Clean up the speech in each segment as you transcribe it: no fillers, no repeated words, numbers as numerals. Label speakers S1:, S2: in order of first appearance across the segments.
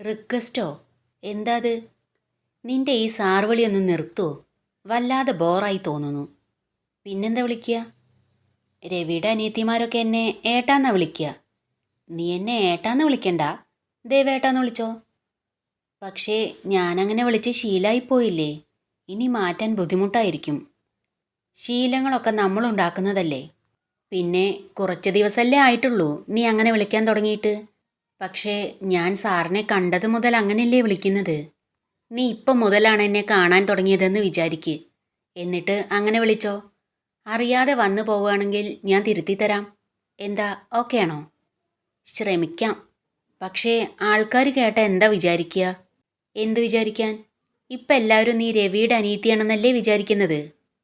S1: റിക്വസ്റ്റോ? എന്താ അത്? നിന്റെ ഈ സാർവളി ഒന്ന് നിർത്തുവോ? വല്ലാതെ ബോറായി തോന്നുന്നു. പിന്നെന്താ വിളിക്കുക? രവിയുടെ അനിയത്തിമാരൊക്കെ എന്നെ ഏട്ടാന്നാ വിളിക്കുക. നീ എന്നെ ഏട്ടാന്ന് വിളിക്കണ്ട, ദേവേട്ടാന്ന് വിളിച്ചോ. പക്ഷേ ഞാനങ്ങനെ വിളിച്ച് ശീലായിപ്പോയില്ലേ, ഇനി മാറ്റാൻ ബുദ്ധിമുട്ടായിരിക്കും. ശീലങ്ങളൊക്കെ നമ്മളുണ്ടാക്കുന്നതല്ലേ. പിന്നെ കുറച്ച് ദിവസമല്ലേ ആയിട്ടുള്ളൂ നീ അങ്ങനെ വിളിക്കാൻ തുടങ്ങിയിട്ട്. പക്ഷേ ഞാൻ സാറിനെ കണ്ടത് മുതൽ അങ്ങനെയല്ലേ വിളിക്കുന്നത്. നീ ഇപ്പം മുതലാണ് എന്നെ കാണാൻ തുടങ്ങിയതെന്ന് വിചാരിക്ക്. എന്നിട്ട് അങ്ങനെ വിളിച്ചോ. അറിയാതെ വന്നു പോവുകയാണെങ്കിൽ ഞാൻ തിരുത്തിത്തരാം. എന്താ, ഓക്കെ ആണോ? ശ്രമിക്കാം. പക്ഷേ ആൾക്കാർ കേട്ട എന്താ വിചാരിക്കുക? എന്തു വിചാരിക്കാൻ? ഇപ്പം എല്ലാവരും നീ രവിയുടെ അനീതിയാണെന്നല്ലേ വിചാരിക്കുന്നത്.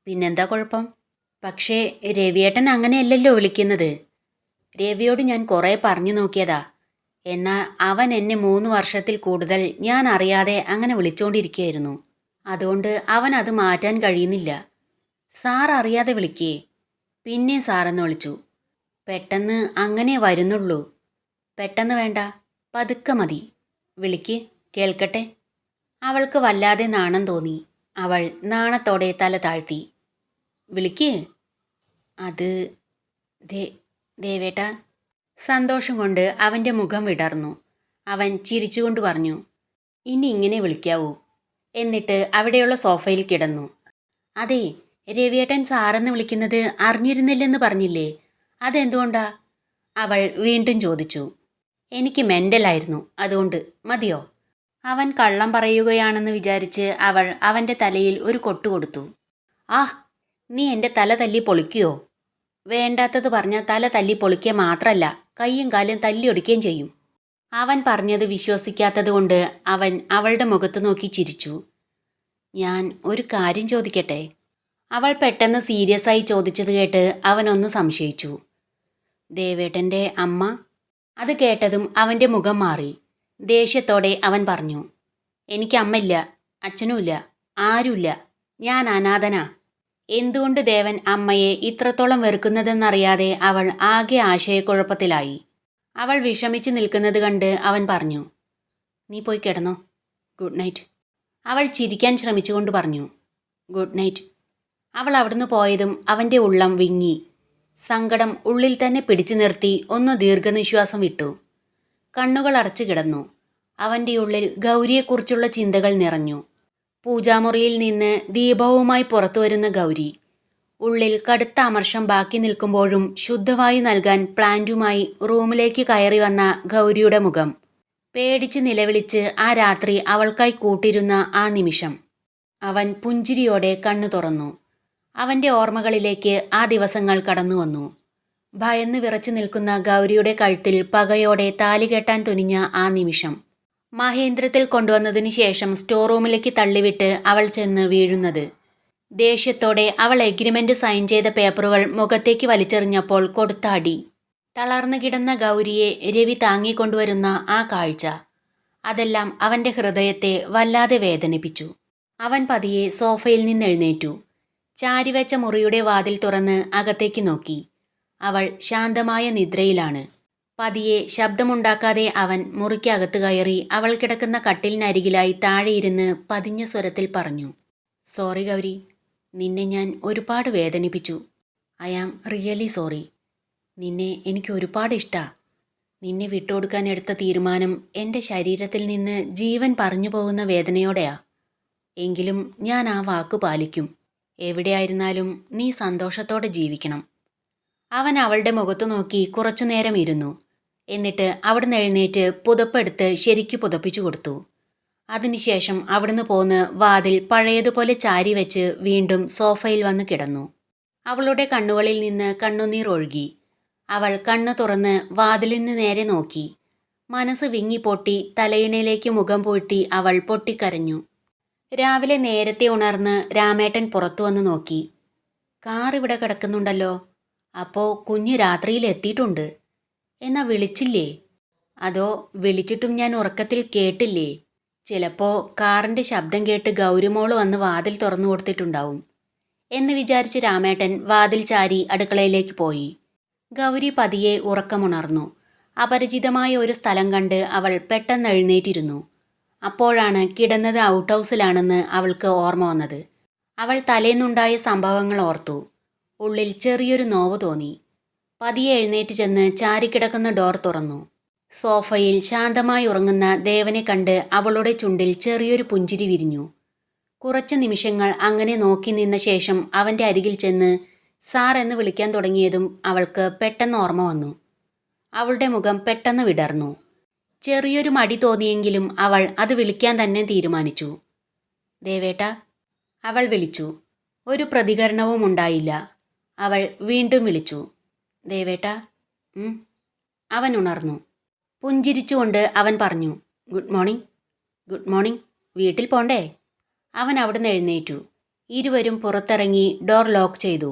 S1: പിന്നെന്താ കുഴപ്പം? പക്ഷേ രവിയേട്ടൻ അങ്ങനെയല്ലല്ലോ വിളിക്കുന്നത്. രവിയോട് ഞാൻ കുറേ പറഞ്ഞു നോക്കിയതാ. എന്നാൽ അവൻ എന്നെ 3 വർഷത്തിൽ കൂടുതൽ ഞാൻ അറിയാതെ അങ്ങനെ വിളിച്ചുകൊണ്ടിരിക്കുകയായിരുന്നു. അതുകൊണ്ട് അവൻ അത് മാറ്റാൻ കഴിയുന്നില്ല. സാർ അറിയാതെ വിളിക്കേ. പിന്നെ സാറെന്ന് വിളിച്ചു. പെട്ടെന്ന് അങ്ങനെ വരുന്നുള്ളൂ. പെട്ടെന്ന് വേണ്ട, പതുക്കെ മതി. വിളിക്ക്, കേൾക്കട്ടെ. അവൾക്ക് വല്ലാതെ നാണം തോന്നി. അവൾ നാണത്തോടെ തല താഴ്ത്തി. വിളിക്ക്. അത് ദേവേട്ടാ. സന്തോഷം കൊണ്ട് അവൻ്റെ മുഖം വിടർന്നു. അവൻ ചിരിച്ചുകൊണ്ട് പറഞ്ഞു, ഇനി ഇങ്ങനെ വിളിക്കാവൂ. എന്നിട്ട് അവിടെയുള്ള സോഫയിൽ കിടന്നു. അതെ, രവിയേട്ടൻ സാറെന്ന് വിളിക്കുന്നത് അറിഞ്ഞിരുന്നില്ലെന്ന് പറഞ്ഞില്ലേ, അതെന്തുകൊണ്ടാ? അവൾ വീണ്ടും ചോദിച്ചു. എനിക്ക് മെൻ്റലായിരുന്നു, അതുകൊണ്ട്. മതിയോ? അവൻ കള്ളം പറയുകയാണെന്ന് വിചാരിച്ച് അവൾ അവൻ്റെ തലയിൽ ഒരു കൊട്ടു കൊടുത്തു. ആ, നീ എൻ്റെ തല തല്ലി പൊളിക്കുകയോ? വേണ്ടാത്തത് പറഞ്ഞാൽ തല തല്ലി പൊളിക്കുക മാത്രമല്ല, കൈയും കാലും തല്ലിയൊടിക്കുകയും ചെയ്യും. അവൻ പറഞ്ഞത് വിശ്വസിക്കാത്തതുകൊണ്ട് അവൻ അവളുടെ മുഖത്ത് നോക്കി ചിരിച്ചു. ഞാൻ ഒരു കാര്യം ചോദിക്കട്ടെ? അവൾ പെട്ടെന്ന് സീരിയസ് ആയി ചോദിച്ചത് കേട്ട് അവനൊന്ന് സംശയിച്ചു. ദേവേട്ടൻ്റെ അമ്മ? അത് കേട്ടതും അവൻ്റെ മുഖം മാറി. ദേഷ്യത്തോടെ അവൻ പറഞ്ഞു, എനിക്ക് അമ്മയില്ല, അച്ഛനുമില്ല, ആരുമില്ല. ഞാൻ അനാഥനാ. എന്തുകൊണ്ട് ദേവൻ അമ്മയെ ഇത്രത്തോളം വെറുക്കുന്നതെന്നറിയാതെ അവൾ ആകെ ആശയക്കുഴപ്പത്തിലായി. അവൾ വിഷമിച്ച് നിൽക്കുന്നത് കണ്ട് അവൻ പറഞ്ഞു, നീ പോയി കിടന്നോ, ഗുഡ് നൈറ്റ്. അവൾ ചിരിക്കാൻ ശ്രമിച്ചുകൊണ്ട് പറഞ്ഞു, ഗുഡ് നൈറ്റ്. അവൾ അവിടുന്ന് പോയതും അവൻ്റെ ഉള്ളം വിങ്ങി. സങ്കടം ഉള്ളിൽ തന്നെ പിടിച്ചു നിർത്തി ഒന്ന് ദീർഘനിശ്വാസം വിട്ടു. കണ്ണുകൾ അടച്ചു കിടന്നു. അവൻ്റെ ഉള്ളിൽ ഗൗരിയെക്കുറിച്ചുള്ള ചിന്തകൾ നിറഞ്ഞു. പൂജാമുറിയിൽ നിന്ന് ദീപവുമായി പുറത്തു വരുന്ന ഗൗരി. ഉള്ളിൽ കടുത്ത അമർഷം ബാക്കി നിൽക്കുമ്പോഴും ശുദ്ധവായു നൽകാൻ പ്ലാന്റുമായി റൂമിലേക്ക് കയറി വന്ന ഗൗരിയുടെ മുഖം. പേടിച്ച് നിലവിളിച്ച് ആ രാത്രി അവൾക്കായി കൂട്ടിരുന്ന ആ നിമിഷം. അവൻ പുഞ്ചിരിയോടെ കണ്ണു തുറന്നു. അവൻ്റെ ഓർമ്മകളിലേക്ക് ആ ദിവസങ്ങൾ കടന്നു വന്നു. ഭയന്ന് വിറച്ചു നിൽക്കുന്ന ഗൗരിയുടെ കഴുത്തിൽ പകയോടെ താലി കെട്ടാൻ തുനിഞ്ഞ ആ നിമിഷം. മഹേന്ദ്രത്തിൽ കൊണ്ടുവന്നതിന് ശേഷം സ്റ്റോർ റൂമിലേക്ക് തള്ളിവിട്ട് അവൾ ചെന്ന് വീഴുന്നത്. ദേഷ്യത്തോടെ അവൾ എഗ്രിമെൻ്റ് സൈൻ ചെയ്ത പേപ്പറുകൾ മുഖത്തേക്ക് വലിച്ചെറിഞ്ഞപ്പോൾ കൊടുത്ത അടി. തളർന്നു കിടന്ന ഗൗരിയെ രവി താങ്ങിക്കൊണ്ടുവരുന്ന ആ കാഴ്ച, അതെല്ലാം അവൻ്റെ ഹൃദയത്തെ വല്ലാതെ വേദനിപ്പിച്ചു. അവൻ പതിയെ സോഫയിൽ നിന്നെഴുന്നേറ്റു. ചാരിവെച്ച മുറിയുടെ വാതിൽ തുറന്ന് അകത്തേക്ക് നോക്കി. അവൾ ശാന്തമായ നിദ്രയിലാണ്. പതിയെ ശബ്ദമുണ്ടാക്കാതെ അവൻ മുറിക്കകത്ത് കയറി അവൾ കിടക്കുന്ന കട്ടിലിനരികിലായി താഴെയിരുന്ന് പതിഞ്ഞ സ്വരത്തിൽ പറഞ്ഞു, സോറി ഗൗരി, നിന്നെ ഞാൻ ഒരുപാട് വേദനിപ്പിച്ചു. I am really sorry. നിന്നെ എനിക്ക് ഒരുപാട് ഇഷ്ടാ. നിന്നെ വിട്ടുകൊടുക്കാൻ എടുത്ത തീരുമാനം എൻ്റെ ശരീരത്തിൽ നിന്ന് ജീവൻ പറഞ്ഞു പോകുന്ന വേദനയോടെയാ. എങ്കിലും ഞാൻ ആ വാക്ക് പാലിക്കും. എവിടെയായിരുന്നാലും നീ സന്തോഷത്തോടെ ജീവിക്കണം. അവൻ അവളുടെ മുഖത്തു നോക്കി കുറച്ചുനേരം ഇരുന്നു. എന്നിട്ട് അവിടുന്ന് എഴുന്നേറ്റ് പുതപ്പെടുത്ത് ശരിക്കു പുതപ്പിച്ചു കൊടുത്തു. അതിനുശേഷം അവിടുന്ന് പോന്ന് വാതിൽ പഴയതുപോലെ ചാരി വെച്ച് വീണ്ടും സോഫയിൽ വന്ന് കിടന്നു. അവളുടെ കണ്ണുകളിൽ നിന്ന് കണ്ണുനീർ ഒഴുകി. അവൾ കണ്ണു തുറന്ന് വാതിലിന് നേരെ നോക്കി. മനസ്സ് വിങ്ങിപ്പൊട്ടി തലയിണയിലേക്ക് മുഖം പൂഴ്ത്തി അവൾ പൊട്ടിക്കരഞ്ഞു. രാവിലെ നേരത്തെ ഉണർന്ന് രാമേട്ടൻ പുറത്തു വന്ന് നോക്കി. കാർ ഇവിടെ കിടക്കുന്നുണ്ടല്ലോ. അപ്പോൾ കുഞ്ഞു രാത്രിയിൽ എത്തിയിട്ടുണ്ട്. എന്നാ വിളിച്ചില്ലേ? അതോ വിളിച്ചിട്ടും ഞാൻ ഉറക്കത്തിൽ കേട്ടില്ലേ? ചിലപ്പോൾ കാറിൻ്റെ ശബ്ദം കേട്ട് ഗൗരിമോള് വന്ന് വാതിൽ തുറന്നു കൊടുത്തിട്ടുണ്ടാവും എന്ന് വിചാരിച്ച് രാമേട്ടൻ വാതിൽ ചാരി അടുക്കളയിലേക്ക് പോയി. ഗൗരി പതിയെ ഉറക്കമുണർന്നു. അപരിചിതമായ ഒരു സ്ഥലം കണ്ട് അവൾ പെട്ടെന്ന് എഴുന്നേറ്റിരുന്നു. അപ്പോഴാണ് കിടന്നത് ഔട്ട് ഹൗസിലാണെന്ന് അവൾക്ക് ഓർമ്മ വന്നത്. അവൾ തലേന്നുണ്ടായ സംഭവങ്ങൾ ഓർത്തു. ഉള്ളിൽ ചെറിയൊരു നോവ് തോന്നി. പതിയെ എഴുന്നേറ്റ് ചെന്ന് ചാരിക്കിടക്കുന്ന ഡോർ തുറന്നു. സോഫയിൽ ശാന്തമായി ഉറങ്ങുന്ന ദേവനെ കണ്ട് അവളുടെ ചുണ്ടിൽ ചെറിയൊരു പുഞ്ചിരി വിരിഞ്ഞു. കുറച്ച് നിമിഷങ്ങൾ അങ്ങനെ നോക്കി നിന്ന ശേഷം അവൻ്റെ അരികിൽ ചെന്ന് സാർ എന്ന് വിളിക്കാൻ തുടങ്ങിയതും അവൾക്ക് പെട്ടെന്ന് ഓർമ്മ വന്നു. അവളുടെ മുഖം പെട്ടെന്ന് വിടർന്നു. ചെറിയൊരു മടി തോന്നിയെങ്കിലും അവൾ അത് വിളിക്കാൻ തന്നെ തീരുമാനിച്ചു. ദേവേട്ട, അവൾ വിളിച്ചു. ഒരു പ്രതികരണവും ഉണ്ടായില്ല. അവൾ വീണ്ടും വിളിച്ചു. ദേവേട്ട. അവൻ ഉണർന്നു. പുഞ്ചിരിച്ചുകൊണ്ട് അവൻ പറഞ്ഞു, ഗുഡ് മോർണിംഗ്. Good morning. വീട്ടിൽ പോണ്ടേ? അവൻ അവിടുന്ന് എഴുന്നേറ്റു. ഇരുവരും പുറത്തിറങ്ങി ഡോർ ലോക്ക് ചെയ്തു.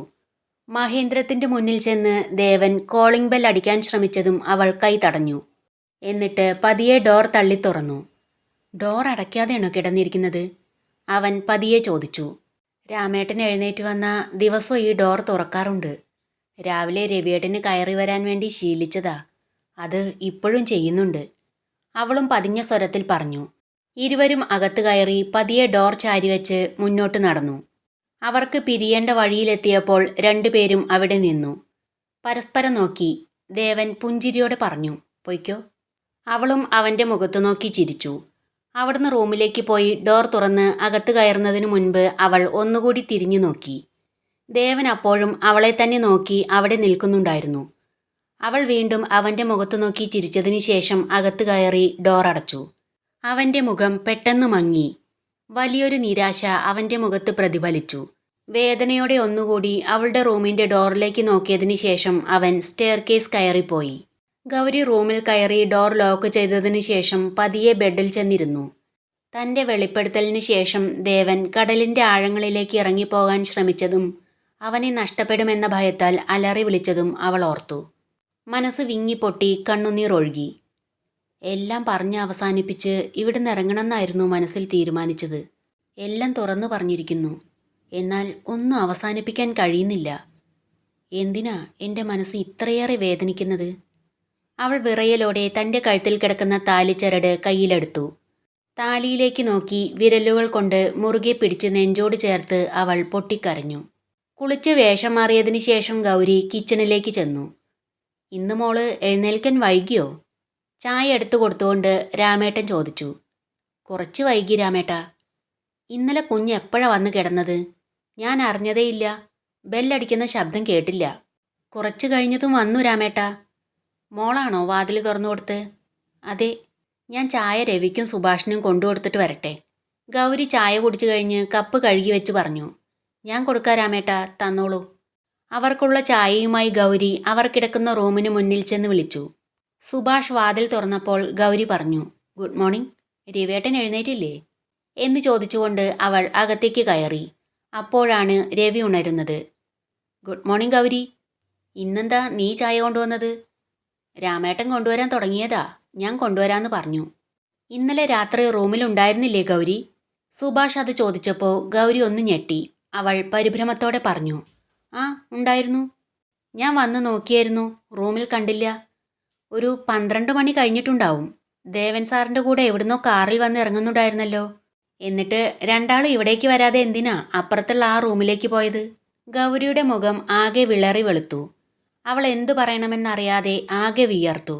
S1: മഹേന്ദ്രത്തിൻ്റെ മുന്നിൽ ചെന്ന് ദേവൻ കോളിംഗ് ബെൽ അടിക്കാൻ ശ്രമിച്ചതും അവൾ കൈ തടഞ്ഞു. എന്നിട്ട് പതിയെ ഡോർ തള്ളി തുറന്നു. ഡോർ അടയ്ക്കാതെയാണോ കിടന്നിരിക്കുന്നത്? അവൻ പതിയെ ചോദിച്ചു. രാമേട്ടൻ എഴുന്നേറ്റ് വന്ന ദിവസവും ഈ ഡോർ തുറക്കാറുണ്ട്. രാവിലെ രവിയേട്ടന് കയറി വരാൻ വേണ്ടി ശീലിച്ചതാ. അത് ഇപ്പോഴും ചെയ്യുന്നുണ്ട്. അവളും പതിഞ്ഞ സ്വരത്തിൽ പറഞ്ഞു. ഇരുവരും അകത്ത് കയറി പതിയെ ഡോർ ചാരിവെച്ച് മുന്നോട്ട് നടന്നു. അവർക്ക് പിരിയേണ്ട വഴിയിലെത്തിയപ്പോൾ രണ്ടുപേരും അവിടെ നിന്നു. പരസ്പരം നോക്കി. ദേവൻ പുഞ്ചിരിയോടെ പറഞ്ഞു, പൊയ്ക്കോ. അവളും അവൻ്റെ മുഖത്തു നോക്കി ചിരിച്ചു. അവിടുന്ന് റൂമിലേക്ക് പോയി ഡോർ തുറന്ന് അകത്ത് കയറുന്നതിനു മുൻപ് അവൾ ഒന്നുകൂടി തിരിഞ്ഞു നോക്കി. ദേവൻ അപ്പോഴും അവളെ തന്നെ നോക്കി അവിടെ നിൽക്കുന്നുണ്ടായിരുന്നു. അവൾ വീണ്ടും അവൻ്റെ മുഖത്തു നോക്കി ചിരിച്ചതിന് ശേഷം അകത്ത് കയറി ഡോർ അടച്ചു. അവൻ്റെ മുഖം പെട്ടെന്ന് മങ്ങി. വലിയൊരു നിരാശ അവൻ്റെ മുഖത്ത് പ്രതിഫലിച്ചു. വേദനയോടെ ഒന്നുകൂടി അവളുടെ റൂമിൻ്റെ ഡോറിലേക്ക് നോക്കിയതിന് ശേഷം അവൻ സ്റ്റെയർകേസ് കയറിപ്പോയി. ഗൗരി റൂമിൽ കയറി ഡോർ ലോക്ക് ചെയ്തതിന് ശേഷം പതിയെ ബെഡിൽ ചെന്നിരുന്നു. തൻ്റെ വെളിപ്പെടുത്തലിന് ശേഷം ദേവൻ കടലിൻ്റെ ആഴങ്ങളിലേക്ക് ഇറങ്ങിപ്പോകാൻ ശ്രമിച്ചതും അവനെ നഷ്ടപ്പെടുമെന്ന ഭയത്താൽ അലറി വിളിച്ചതും അവൾ ഓർത്തു. മനസ്സ് വിങ്ങിപ്പൊട്ടി കണ്ണുനീർ ഒഴുകി. എല്ലാം പറഞ്ഞ് അവസാനിപ്പിച്ച് ഇവിടുന്ന് ഇറങ്ങണമെന്നായിരുന്നു മനസ്സിൽ തീരുമാനിച്ചത്. എല്ലാം തുറന്നു പറഞ്ഞിരിക്കുന്നു. എന്നാൽ ഒന്നും അവസാനിപ്പിക്കാൻ കഴിയുന്നില്ല. എന്തിനാ എൻ്റെ മനസ്സ് ഇത്രയേറെ വേദനിക്കുന്നത്? അവൾ വിറയലോടെ തൻ്റെ കഴുത്തിൽ കിടക്കുന്ന താലിച്ചരട് കയ്യിലെടുത്തു. താലിയിലേക്ക് നോക്കി വിരലുകൾ കൊണ്ട് മുറുകെ പിടിച്ച് നെഞ്ചോട് ചേർത്ത് അവൾ പൊട്ടിക്കരഞ്ഞു. കുളിച്ച് വേഷം മാറിയതിന് ശേഷം ഗൗരി കിച്ചണിലേക്ക് ചെന്നു. ഇന്ന് മോള് എഴുന്നേൽക്കാൻ വൈകിയോ? ചായ എടുത്തു കൊടുത്തുകൊണ്ട് രാമേട്ടൻ ചോദിച്ചു. കുറച്ച് വൈകി രാമേട്ടാ. ഇന്നലെ കുഞ്ഞ് എപ്പോഴാണ് വന്ന് കിടന്നത്? ഞാൻ അറിഞ്ഞതേയില്ല. ബെല്ലടിക്കുന്ന ശബ്ദം കേട്ടില്ല. കുറച്ച് കഴിഞ്ഞതും വന്നു രാമേട്ടാ. മോളാണോ വാതിൽ തുറന്നു കൊടുത്ത്? അതെ. ഞാൻ ചായ രവിക്കും സുഭാഷിനും കൊണ്ടുകൊടുത്തിട്ട് വരട്ടെ. ഗൗരി ചായ കുടിച്ചു കഴിഞ്ഞ് കപ്പ് കഴുകി വെച്ച് പറഞ്ഞു. ഞാൻ കൊടുക്കാം രാമേട്ടാ, തന്നോളൂ. അവർക്കുള്ള ചായയുമായി ഗൗരി അവർ കിടക്കുന്ന റൂമിന് മുന്നിൽ ചെന്ന് വിളിച്ചു. സുഭാഷ് വാതിൽ തുറന്നപ്പോൾ ഗൗരി പറഞ്ഞു, ഗുഡ് മോർണിംഗ്. രവിയേട്ടൻ എഴുന്നേറ്റില്ലേ എന്ന് ചോദിച്ചുകൊണ്ട് അവൾ അകത്തേക്ക് കയറി. അപ്പോഴാണ് രവി ഉണരുന്നത്. Good morning Gauri. ഇന്നെന്താ നീ ചായ കൊണ്ടുവന്നത്? രാമേട്ടൻ കൊണ്ടുവരാൻ തുടങ്ങിയതാ. ഞാൻ കൊണ്ടുവരാമെന്ന് പറഞ്ഞു. ഇന്നലെ രാത്രി റൂമിലുണ്ടായിരുന്നില്ലേ ഗൗരി? സുഭാഷ് അത് ചോദിച്ചപ്പോൾ ഗൗരി ഒന്ന് ഞെട്ടി. അവൾ പരിഭ്രമത്തോടെ പറഞ്ഞു, ആ ഉണ്ടായിരുന്നു. ഞാൻ വന്ന് നോക്കിയായിരുന്നു. റൂമിൽ കണ്ടില്ല. ഒരു 12 മണി കഴിഞ്ഞിട്ടുണ്ടാവും. ദേവൻ സാറിൻ്റെ കൂടെ എവിടുന്നോ കാറിൽ വന്ന് ഇറങ്ങുന്നുണ്ടായിരുന്നല്ലോ. എന്നിട്ട് രണ്ടാളും ഇവിടേക്ക് വരാതെ എന്തിനാ അപ്പുറത്തുള്ള ആ റൂമിലേക്ക് പോയത്? ഗൗരിയുടെ മുഖം ആകെ വിളറി വെളുത്തു. അവൾ എന്തു പറയണമെന്നറിയാതെ ആകെ വിയർത്തു.